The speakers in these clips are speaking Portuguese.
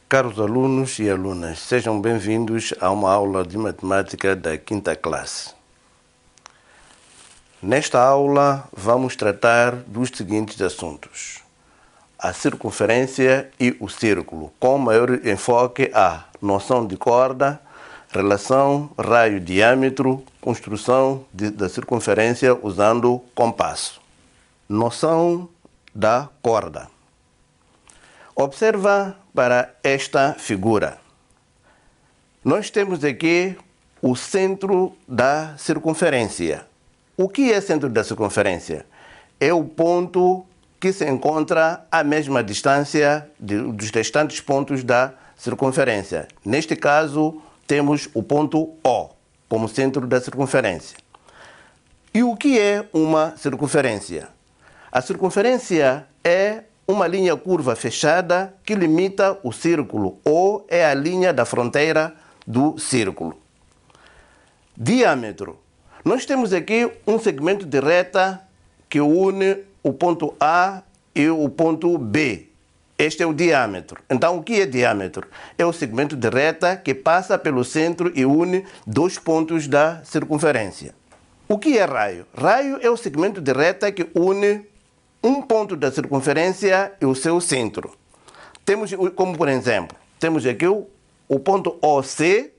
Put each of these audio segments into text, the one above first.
Caros alunos e alunas, sejam bem-vindos a uma aula de matemática da quinta classe. Nesta aula, vamos tratar dos seguintes assuntos: a circunferência e o círculo, com maior enfoque a noção de corda, relação raio-diâmetro, construção da circunferência usando compasso. Noção da corda. Observa para esta figura. Nós temos aqui o centro da circunferência. O que é centro da circunferência? É o ponto que se encontra à mesma distância dos restantes pontos da circunferência. Neste caso, temos o ponto O como centro da circunferência. E o que é uma circunferência? A circunferência é uma linha curva fechada que limita o círculo ou é a linha da fronteira do círculo. Diâmetro. Nós temos aqui um segmento de reta que une o ponto A e o ponto B. Este é o diâmetro. Então, o que é diâmetro? É o segmento de reta que passa pelo centro e une dois pontos da circunferência. O que é raio? Raio é o segmento de reta que une um ponto da circunferência e o seu centro. Temos, como por exemplo, temos aqui o ponto OC,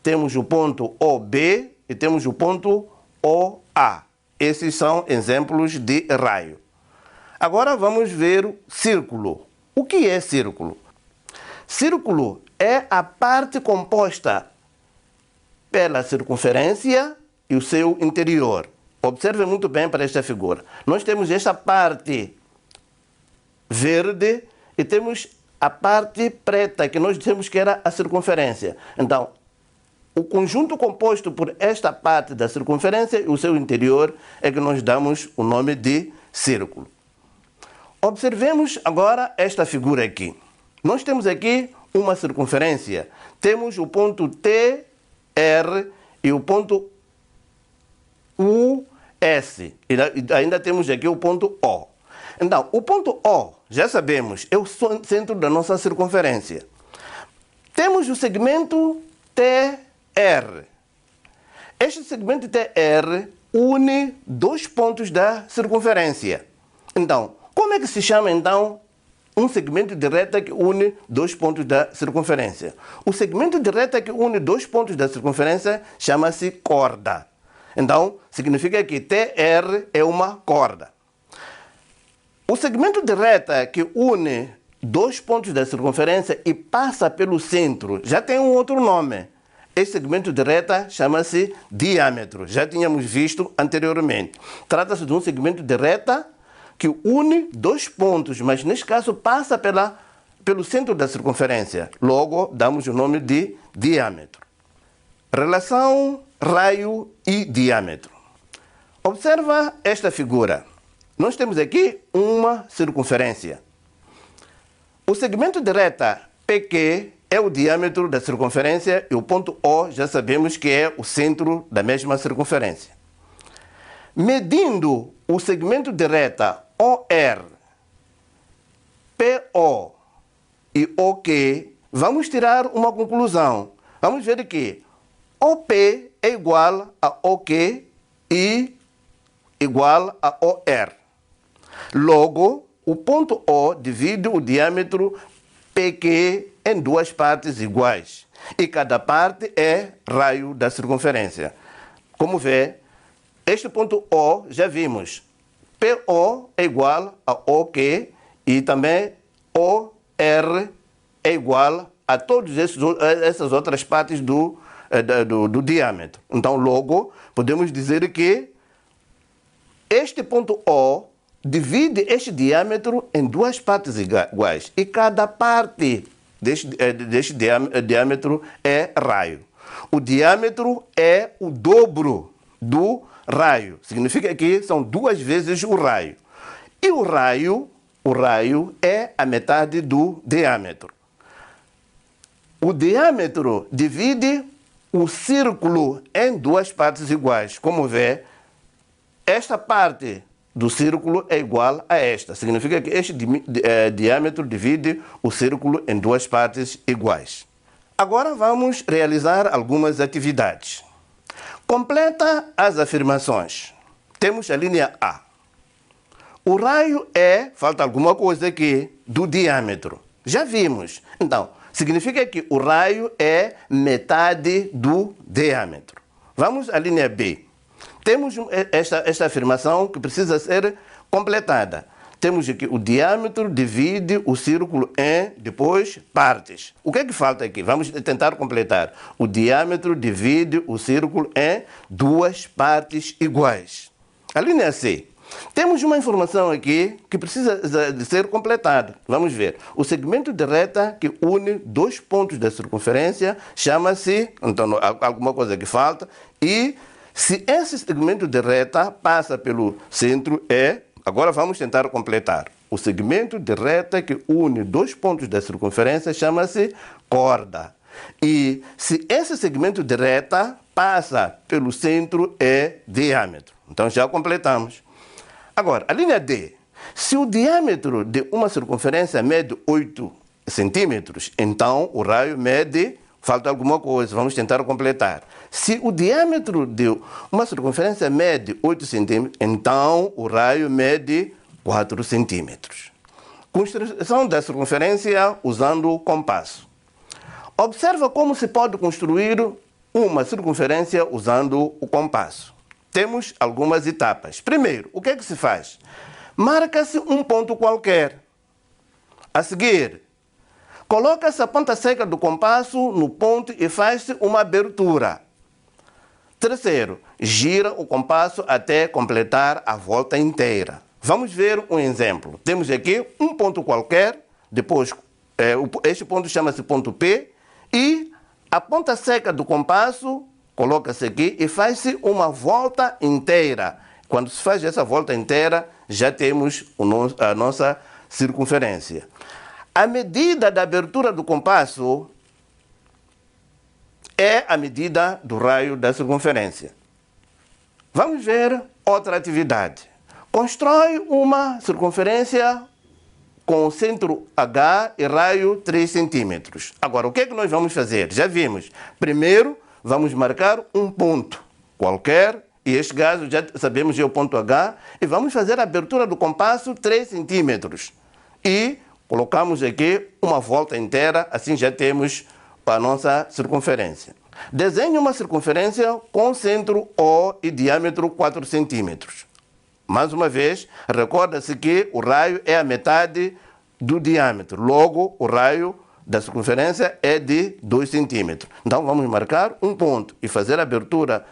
temos o ponto OB e temos o ponto OA. Esses são exemplos de raio. Agora vamos ver o círculo. O que é círculo? Círculo é a parte composta pela circunferência e o seu interior. Observe muito bem para esta figura. Nós temos esta parte verde e temos a parte preta, que nós dissemos que era a circunferência. Então, o conjunto composto por esta parte da circunferência e o seu interior é que nós damos o nome de círculo. Observemos agora esta figura aqui. Nós temos aqui uma circunferência. Temos o ponto T, R e o ponto U, S. E ainda temos aqui o ponto O. Então, o ponto O, já sabemos, é o centro da nossa circunferência. Temos o segmento TR. Este segmento TR une dois pontos da circunferência. Então, como é que se chama, então, um segmento de reta que une dois pontos da circunferência? O segmento de reta que une dois pontos da circunferência chama-se corda. Então, significa que TR é uma corda. O segmento de reta que une dois pontos da circunferência e passa pelo centro já tem um outro nome. Este segmento de reta chama-se diâmetro. Já tínhamos visto anteriormente. Trata-se de um segmento de reta que une dois pontos, mas neste caso passa pelo centro da circunferência. Logo, damos o nome de diâmetro. Relação raio e diâmetro. Observa esta figura. Nós temos aqui uma circunferência. O segmento de reta PQ é o diâmetro da circunferência e o ponto O já sabemos que é o centro da mesma circunferência. Medindo o segmento de reta OR, PO e OK, vamos tirar uma conclusão. Vamos ver que OP é igual a OK e igual a OR. Logo, o ponto O divide o diâmetro PQ em duas partes iguais. E cada parte é raio da circunferência. Como vê, este ponto O já vimos. PO é igual a OK e também OR é igual a todas essas outras partes do diâmetro. Então, logo, podemos dizer que este ponto O divide este diâmetro em duas partes iguais. E cada parte deste diâmetro é raio. O diâmetro é o dobro do raio. Significa que são duas vezes o raio. E o raio é a metade do diâmetro. O diâmetro divide o círculo em duas partes iguais. Como vê, esta parte do círculo é igual a esta. Significa que este diâmetro divide o círculo em duas partes iguais. Agora vamos realizar algumas atividades. Completa as afirmações. Temos a linha A. O raio é, falta alguma coisa aqui, do diâmetro. Já vimos. Então, significa que o raio é metade do diâmetro. Vamos à linha B. Temos esta afirmação que precisa ser completada. Temos que o diâmetro divide o círculo em, depois, partes. O que é que falta aqui? Vamos tentar completar. O diâmetro divide o círculo em duas partes iguais. A linha C. Temos uma informação aqui que precisa de ser completada. Vamos ver. O segmento de reta que une dois pontos da circunferência chama-se, então, alguma coisa que falta, e se esse segmento de reta passa pelo centro agora vamos tentar completar. O segmento de reta que une dois pontos da circunferência chama-se corda. E se esse segmento de reta passa pelo centro é diâmetro. Então já completamos. Agora, a linha D. Se o diâmetro de uma circunferência mede 8 centímetros, então o raio mede, falta alguma coisa, vamos tentar completar. Se o diâmetro de uma circunferência mede 8 centímetros, então o raio mede 4 centímetros. Construção da circunferência usando o compasso. Observa como se pode construir uma circunferência usando o compasso. Temos algumas etapas. Primeiro, o que é que se faz? Marca-se um ponto qualquer. A seguir, coloca-se a ponta seca do compasso no ponto e faz-se uma abertura. Terceiro, gira o compasso até completar a volta inteira. Vamos ver um exemplo. Temos aqui um ponto qualquer, depois este ponto chama-se ponto P, e a ponta seca do compasso coloca-se aqui e faz-se uma volta inteira. Quando se faz essa volta inteira, já temos a nossa circunferência. A medida da abertura do compasso é a medida do raio da circunferência. Vamos ver outra atividade. Constrói uma circunferência com centro H e raio 3 centímetros. Agora, o que é que nós vamos fazer? Já vimos. Primeiro, vamos marcar um ponto qualquer, e este caso já sabemos que é o ponto H, e vamos fazer a abertura do compasso 3 centímetros. E colocamos aqui uma volta inteira, assim já temos a nossa circunferência. Desenhe uma circunferência com centro O e diâmetro 4 centímetros. Mais uma vez, recorda-se que o raio é a metade do diâmetro. Logo, o raio da circunferência é de 2 centímetros. Então, vamos marcar um ponto e fazer a abertura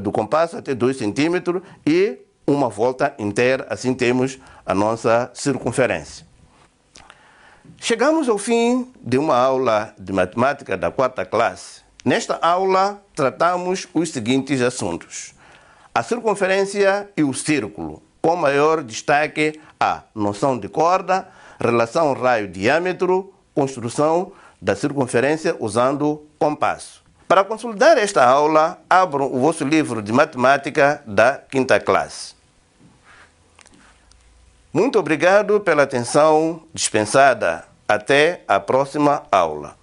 do compasso até 2 centímetros e uma volta inteira. Assim temos a nossa circunferência. Chegamos ao fim de uma aula de matemática da 4ª classe. Nesta aula, tratamos os seguintes assuntos: a circunferência e o círculo, com maior destaque a noção de corda, relação raio-diâmetro, construção da circunferência usando compasso. Para consolidar esta aula, abram o vosso livro de matemática da 5ª classe. Muito obrigado pela atenção dispensada. Até a próxima aula.